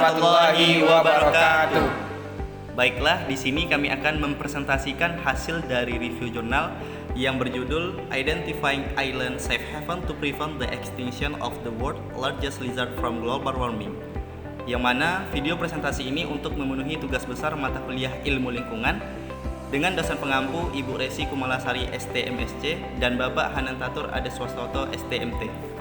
warahmatullahi wabarakatuh. Baiklah, di sini kami akan mempresentasikan hasil dari review jurnal yang berjudul Identifying Island Safe Haven to Prevent the Extinction of the World's Largest Lizard from Global Warming. Yang mana video presentasi ini untuk memenuhi tugas besar mata kuliah ilmu lingkungan dengan dosen pengampu Ibu Resi Kumalasari STMSC dan Bapak Hanantatur Adeswastoto STMT.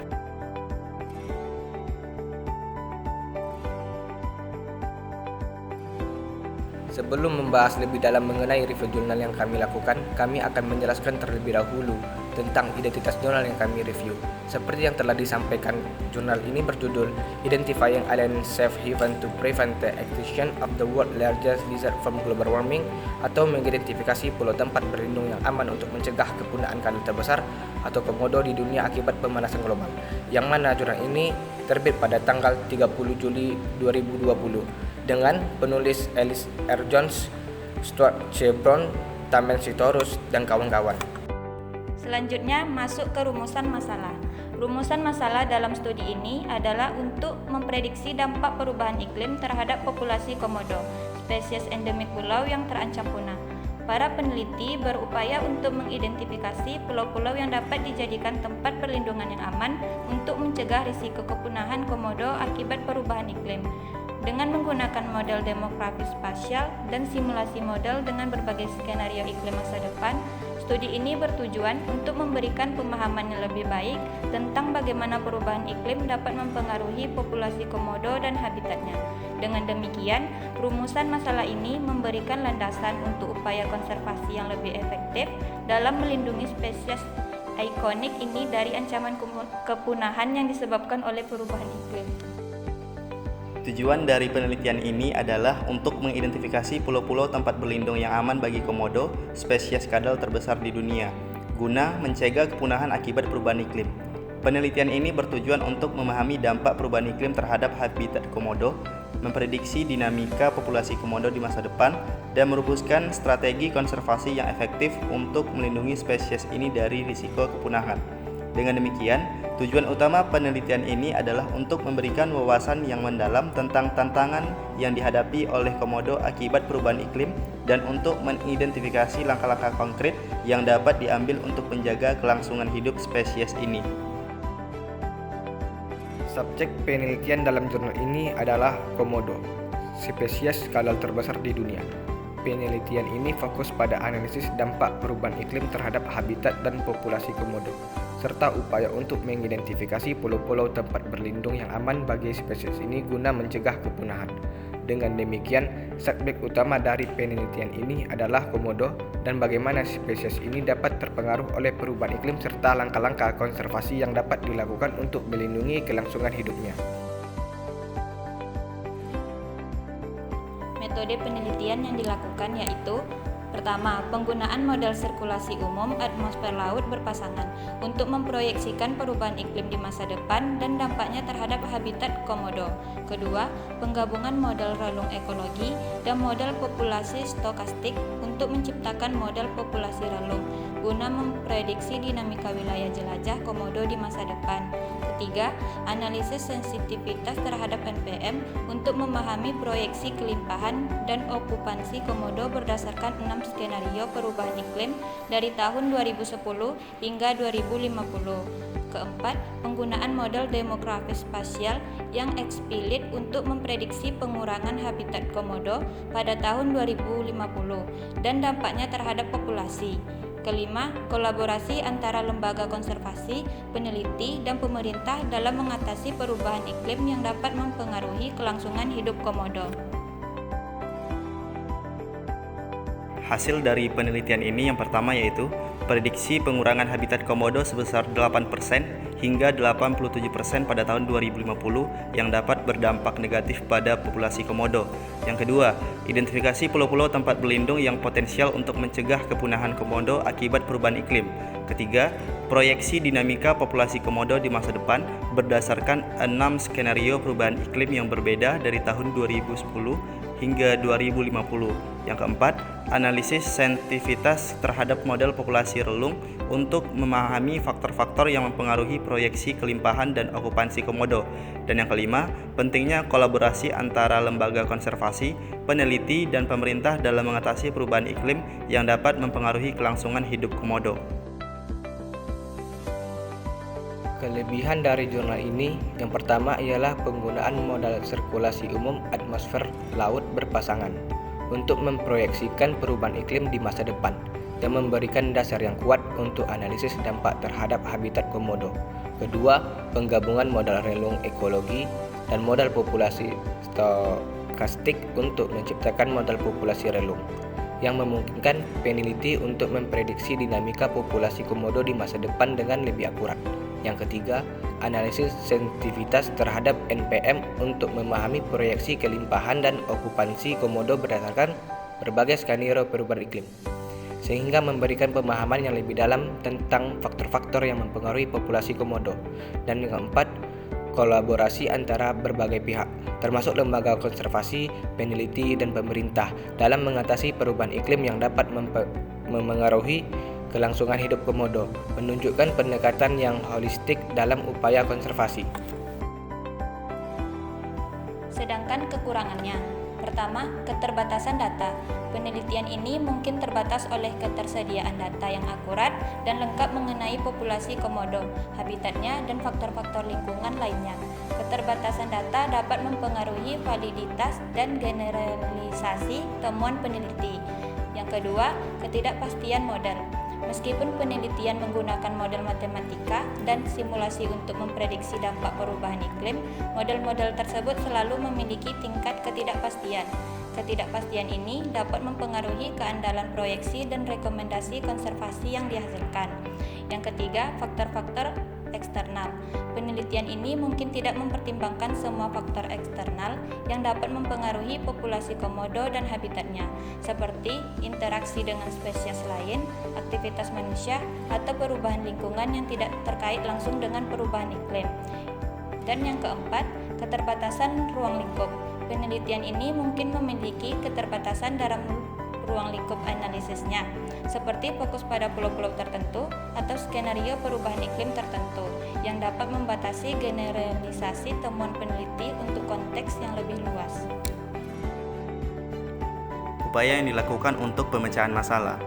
Sebelum membahas lebih dalam mengenai review jurnal yang kami lakukan, kami akan menjelaskan terlebih dahulu tentang identitas jurnal yang kami review. Seperti yang telah disampaikan, jurnal ini berjudul Identifying Island Safe Haven to Prevent the Extinction of the World's Largest Lizard from Global Warming, atau mengidentifikasi pulau tempat berlindung yang aman untuk mencegah kepunaan kadal terbesar atau komodo di dunia akibat pemanasan global. Yang mana jurnal ini terbit pada tanggal 30 Juli 2020 dengan penulis Alice R. Jones, Stuart C. Brown, Tamen Sitorus, dan kawan-kawan. Selanjutnya masuk ke rumusan masalah. Rumusan masalah dalam studi ini adalah untuk memprediksi dampak perubahan iklim terhadap populasi komodo, spesies endemik pulau yang terancam punah. Para peneliti berupaya untuk mengidentifikasi pulau-pulau yang dapat dijadikan tempat perlindungan yang aman untuk mencegah risiko kepunahan komodo akibat perubahan iklim. Dengan menggunakan model demografi spasial dan simulasi model dengan berbagai skenario iklim masa depan, studi ini bertujuan untuk memberikan pemahaman yang lebih baik tentang bagaimana perubahan iklim dapat mempengaruhi populasi komodo dan habitatnya. Dengan demikian, rumusan masalah ini memberikan landasan untuk upaya konservasi yang lebih efektif dalam melindungi spesies ikonik ini dari ancaman kepunahan yang disebabkan oleh perubahan iklim. Tujuan dari penelitian ini adalah untuk mengidentifikasi pulau-pulau tempat berlindung yang aman bagi komodo, spesies kadal terbesar di dunia, guna mencegah kepunahan akibat perubahan iklim. Penelitian ini bertujuan untuk memahami dampak perubahan iklim terhadap habitat komodo, memprediksi dinamika populasi komodo di masa depan, dan merumuskan strategi konservasi yang efektif untuk melindungi spesies ini dari risiko kepunahan. Dengan demikian, tujuan utama penelitian ini adalah untuk memberikan wawasan yang mendalam tentang tantangan yang dihadapi oleh komodo akibat perubahan iklim dan untuk mengidentifikasi langkah-langkah konkret yang dapat diambil untuk menjaga kelangsungan hidup spesies ini. Subjek penelitian dalam jurnal ini adalah komodo, spesies kadal terbesar di dunia. Penelitian ini fokus pada analisis dampak perubahan iklim terhadap habitat dan populasi komodo, serta upaya untuk mengidentifikasi pulau-pulau tempat berlindung yang aman bagi spesies ini guna mencegah kepunahan. Dengan demikian, subjek utama dari penelitian ini adalah komodo dan bagaimana spesies ini dapat terpengaruh oleh perubahan iklim serta langkah-langkah konservasi yang dapat dilakukan untuk melindungi kelangsungan hidupnya. Metode penelitian yang dilakukan yaitu: pertama, penggunaan model sirkulasi umum atmosfer laut berpasangan untuk memproyeksikan perubahan iklim di masa depan dan dampaknya terhadap habitat komodo. Kedua, penggabungan model relung ekologi dan model populasi stokastik untuk menciptakan model populasi relung guna memprediksi dinamika wilayah jelajah komodo di masa depan. Ketiga, analisis sensitivitas terhadap NPM untuk memahami proyeksi kelimpahan dan okupansi komodo berdasarkan 6 skenario perubahan iklim dari tahun 2010 hingga 2050. Keempat, penggunaan model demografi spasial yang eksplisit untuk memprediksi pengurangan habitat komodo pada tahun 2050 dan dampaknya terhadap populasi. Kelima, kolaborasi antara lembaga konservasi, peneliti, dan pemerintah dalam mengatasi perubahan iklim yang dapat mempengaruhi kelangsungan hidup komodo. Hasil dari penelitian ini yang pertama yaitu prediksi pengurangan habitat komodo sebesar 8% hingga 87% pada tahun 2050 yang dapat berdampak negatif pada populasi komodo. Yang kedua, identifikasi pulau-pulau tempat berlindung yang potensial untuk mencegah kepunahan komodo akibat perubahan iklim. Ketiga, proyeksi dinamika populasi komodo di masa depan berdasarkan 6 skenario perubahan iklim yang berbeda dari tahun 2010 hingga 2050. Yang keempat, analisis sensitivitas terhadap model populasi relung untuk memahami faktor-faktor yang mempengaruhi proyeksi kelimpahan dan okupansi komodo. Dan yang kelima, pentingnya kolaborasi antara lembaga konservasi, peneliti, dan pemerintah dalam mengatasi perubahan iklim yang dapat mempengaruhi kelangsungan hidup komodo. Kelebihan dari jurnal ini yang pertama ialah penggunaan modal sirkulasi umum atmosfer laut berpasangan untuk memproyeksikan perubahan iklim di masa depan dan memberikan dasar yang kuat untuk analisis dampak terhadap habitat komodo. Kedua, penggabungan modal relung ekologi dan modal populasi stokastik untuk menciptakan modal populasi relung yang memungkinkan peneliti untuk memprediksi dinamika populasi komodo di masa depan dengan lebih akurat. Yang ketiga, analisis sensitivitas terhadap NPM untuk memahami proyeksi kelimpahan dan okupansi komodo berdasarkan berbagai skenario perubahan iklim, sehingga memberikan pemahaman yang lebih dalam tentang faktor-faktor yang mempengaruhi populasi komodo. Dan yang keempat, kolaborasi antara berbagai pihak, termasuk lembaga konservasi, peneliti, dan pemerintah dalam mengatasi perubahan iklim yang dapat memengaruhi kelangsungan hidup komodo, menunjukkan pendekatan yang holistik dalam upaya konservasi. Sedangkan kekurangannya, pertama, keterbatasan data. Penelitian ini mungkin terbatas oleh ketersediaan data yang akurat dan lengkap mengenai populasi komodo, habitatnya, dan faktor-faktor lingkungan lainnya. Keterbatasan data dapat mempengaruhi validitas dan generalisasi temuan peneliti. Yang kedua, ketidakpastian model. Meskipun penelitian menggunakan model matematika dan simulasi untuk memprediksi dampak perubahan iklim, model-model tersebut selalu memiliki tingkat ketidakpastian. Ketidakpastian ini dapat mempengaruhi keandalan proyeksi dan rekomendasi konservasi yang dihasilkan. Yang ketiga, faktor-faktor eksternal. Penelitian ini mungkin tidak mempertimbangkan semua faktor eksternal yang dapat mempengaruhi populasi komodo dan habitatnya, seperti interaksi dengan spesies lain, aktivitas manusia, atau perubahan lingkungan yang tidak terkait langsung dengan perubahan iklim. Dan yang keempat, keterbatasan ruang lingkup. Penelitian ini mungkin memiliki keterbatasan dalam ruang lingkup analisisnya, seperti fokus pada pulau-pulau tertentu atau skenario perubahan iklim tertentu yang dapat membatasi generalisasi temuan peneliti untuk konteks yang lebih luas. Upaya yang dilakukan untuk pemecahan masalah.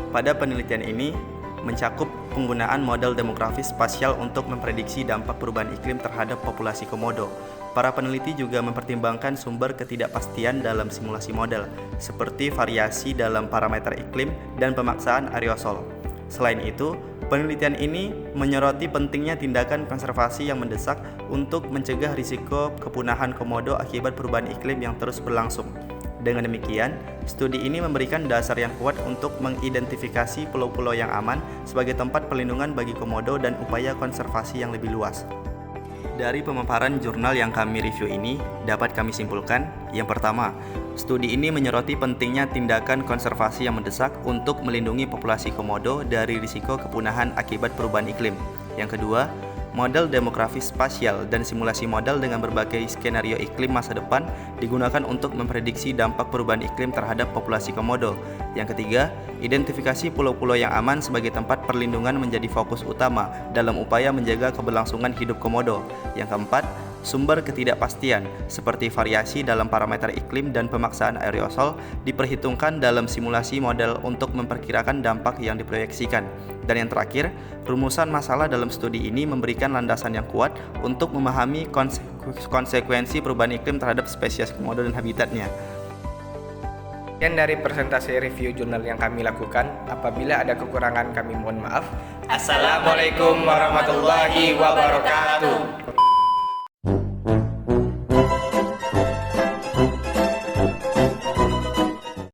Pada penelitian ini mencakup penggunaan model demografis spasial untuk memprediksi dampak perubahan iklim terhadap populasi komodo. Para peneliti juga mempertimbangkan sumber ketidakpastian dalam simulasi model, seperti variasi dalam parameter iklim dan pemaksaan aerosol. Selain itu, penelitian ini menyoroti pentingnya tindakan konservasi yang mendesak untuk mencegah risiko kepunahan komodo akibat perubahan iklim yang terus berlangsung. Dengan demikian, studi ini memberikan dasar yang kuat untuk mengidentifikasi pulau-pulau yang aman sebagai tempat perlindungan bagi komodo dan upaya konservasi yang lebih luas. Dari pemaparan jurnal yang kami review ini, dapat kami simpulkan, yang pertama, studi ini menyoroti pentingnya tindakan konservasi yang mendesak untuk melindungi populasi komodo dari risiko kepunahan akibat perubahan iklim. Yang kedua, model demografis spasial dan simulasi model dengan berbagai skenario iklim masa depan digunakan untuk memprediksi dampak perubahan iklim terhadap populasi komodo. Yang ketiga, identifikasi pulau-pulau yang aman sebagai tempat perlindungan menjadi fokus utama dalam upaya menjaga keberlangsungan hidup komodo. Yang keempat, sumber ketidakpastian seperti variasi dalam parameter iklim dan pemaksaan aerosol diperhitungkan dalam simulasi model untuk memperkirakan dampak yang diproyeksikan. Dan yang terakhir, rumusan masalah dalam studi ini memberikan landasan yang kuat untuk memahami konsekuensi perubahan iklim terhadap spesies komodo dan habitatnya. Sekian dari presentasi review jurnal yang kami lakukan. Apabila ada kekurangan kami mohon maaf. Assalamualaikum warahmatullahi wabarakatuh.